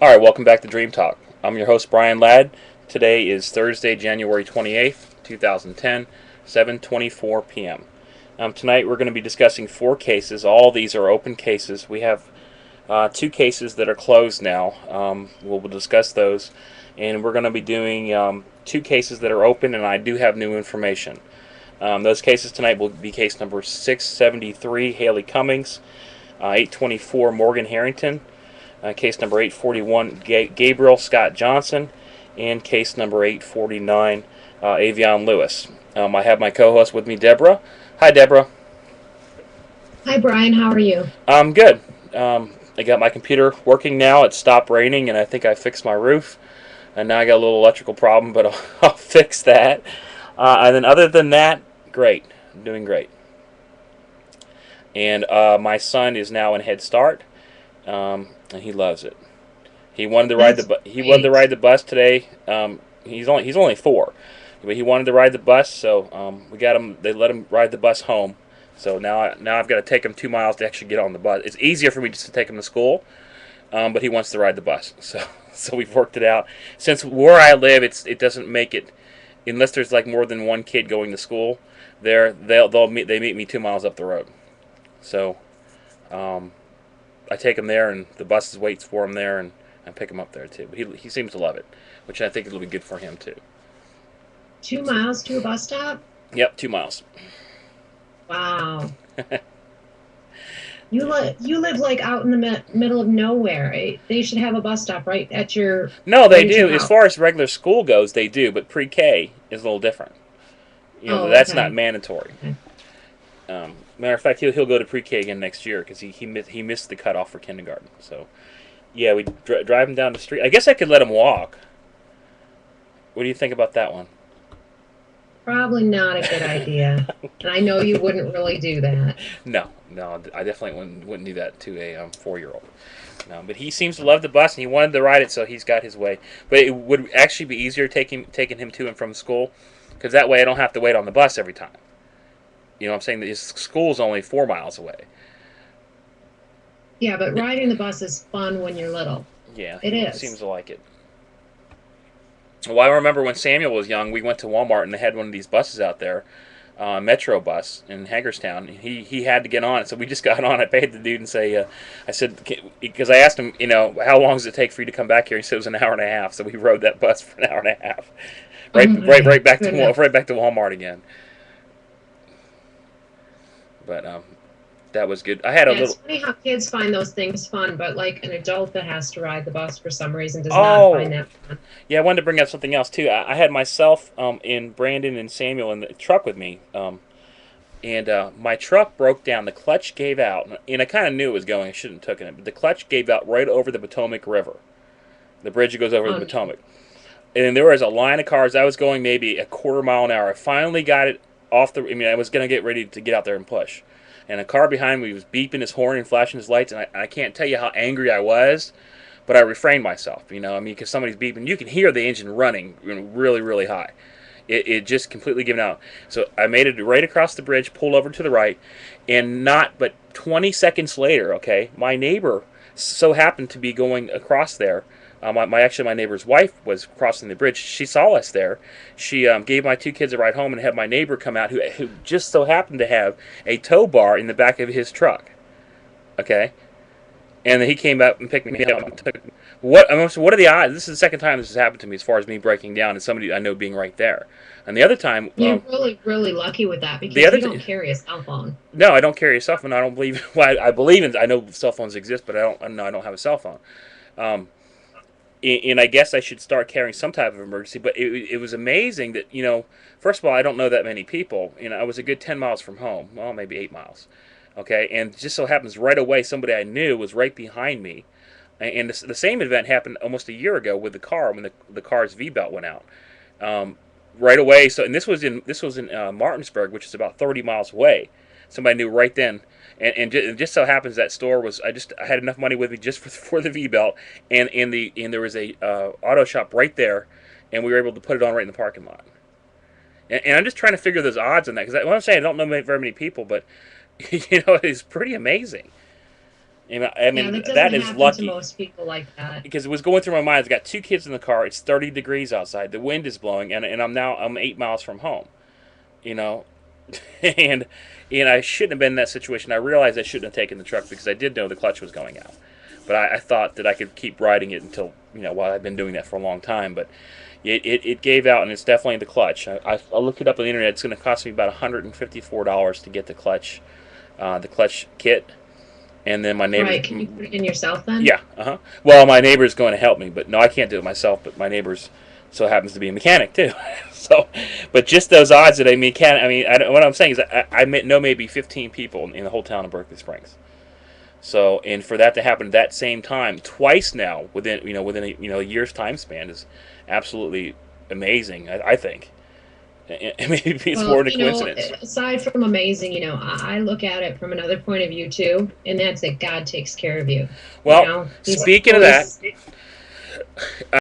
All right, welcome back to Dream Talk. I'm your host, Brian Ladd. Today is Thursday, January 28th, 2010, 7:24 p.m. Tonight we're going to be discussing four cases. All of these are open cases. We have two cases that are closed now. We'll discuss those. And we're going to be doing two cases that are open, and I do have new information. Those cases tonight will be case number 673, Haley Cummings, 824, Morgan Harrington, case number 841, Gabriel Scott Johnson, and case number 849, Aveion Lewis. I have my co-host with me, Deborah. Hi, Deborah. Hi, Brian. How are you? I'm good. I got my computer working now. It stopped raining, and I think I fixed my roof. And now I got a little electrical problem, but I'll fix that. And then other than that, great. I'm doing great. And my son is now in Head Start. And he loves it. He wanted to ride That's the bus today. He's only 4, but he wanted to ride the bus, so we got him. They let him ride the bus home. So now I've got to take him 2 miles to actually get on the bus. It's easier for me just to take him to school, but he wants to ride the bus. So we've worked it out. Since where I live, it doesn't make it unless there's like more than one kid going to school. They meet me 2 miles up the road. So. I take him there, and the bus waits for him there, and I pick him up there too. But he seems to love it, which I think it'll be good for him too. 2 miles to a bus stop? Yep, 2 miles. Wow. You live like out in the middle of nowhere. Right? They should have a bus stop right at your No, they right at do. your As house. far as regular school goes, they do, but pre-K is a little different. Oh, That's not okay. mandatory. Okay. Matter of fact, he'll go to pre-K again next year because he missed the cutoff for kindergarten. So yeah, we drive him down the street. I guess I could let him walk. What do you think about that one? Probably not a good idea. And I know you wouldn't really do that. No, I definitely wouldn't do that to a 4-year-old. No, but he seems to love the bus, and he wanted to ride it, so he's got his way. But it would actually be easier taking him to and from school, because that way I don't have to wait on the bus every time. You know what I'm saying? His school's only 4 miles away. Yeah, but riding the bus is fun when you're little. Yeah, It he seems is. to like it. Well, I remember when Samuel was young, we went to Walmart, and they had one of these buses out there, Metro bus in Hagerstown. He had to get on it, so we just got on. I paid the dude and I said, because I asked him, how long does it take for you to come back here? He said it was an hour and a half. So we rode that bus for an hour and a half, Oh right, my right back to goodness. Walmart again. But that was good. I had a Yeah, it's little. funny how kids find those things fun, but like an adult that has to ride the bus for some reason does not find Oh, that fun. yeah, I wanted to bring up something else too. I had myself and Brandon and Samuel in the truck with me, and my truck broke down. The clutch gave out, and I kind of knew it was going. I shouldn't have taken it, but the clutch gave out right over the Potomac River, the bridge that goes over the Oh, no. Potomac. And there was a line of cars. I was going maybe a quarter mile an hour. I finally got it off the. I mean, I was gonna get ready to get out there and push, and a car behind me was beeping his horn and flashing his lights, and I can't tell you how angry I was, but I refrained myself. I mean, because somebody's beeping, you can hear the engine running, really, really high. It just completely given out. So I made it right across the bridge, pulled over to the right, and not but 20 seconds later, okay, my neighbor so happened to be going across there. My neighbor's wife was crossing the bridge. She saw us there. She gave my two kids a ride home and had my neighbor come out, who just so happened to have a tow bar in the back of his truck. Okay, and then he came up and picked me up. What are the odds? This is the second time this has happened to me, as far as me breaking down and somebody I know being right there. And the other time, You're really, really lucky with that the because other you don't th- carry a cell phone. no, I don't carry a cell phone. I don't believe. Well, I believe in. I know cell phones exist, but I don't. No, I don't have a cell phone. Um, and I guess I should start carrying some type of emergency. But it was amazing that first of all, I don't know that many people. I was a good 10 miles from home. Well, maybe 8 miles. Okay, and just so happens right away somebody I knew was right behind me. And the same event happened almost a year ago with the car when the car's V belt went out. Um, right away. So, and this was in Martinsburg, which is about 30 miles away. Somebody knew right then, and it just so happens that store was I had enough money with me just for the V belt, and there was a auto shop right there, and we were able to put it on right in the parking lot. And I'm just trying to figure those odds on that because what I'm saying, I don't know very many people, but it's pretty amazing. I Yeah, mean that that doesn't is happen to lucky most people like that. because it was going through my mind. I've got two kids in the car. It's 30 degrees outside. The wind is blowing, and I'm 8 miles from home. You know, and I shouldn't have been in that situation. I realized I shouldn't have taken the truck because I did know the clutch was going out. But I thought that I could keep riding it until well, I've been doing that for a long time, but it gave out, and it's definitely the clutch. I looked it up on the internet. It's going to cost me about $154 to get the clutch kit, and then my neighbors. Right. Can you put it in yourself then? Yeah, Well, my neighbor's going to help me, but no, I can't do it myself. But my neighbor's so happens to be a mechanic too. So, but just those odds that a mechanic. I mean, what I'm saying is, I know maybe 15 people in the whole town of Berkeley Springs. So, and for that to happen at that same time twice now within a year's time span is absolutely amazing. I think. Maybe it's more Well, than a coincidence. aside from amazing, I look at it from another point of view too, and that's that God takes care of you. Well, He's speaking of that, always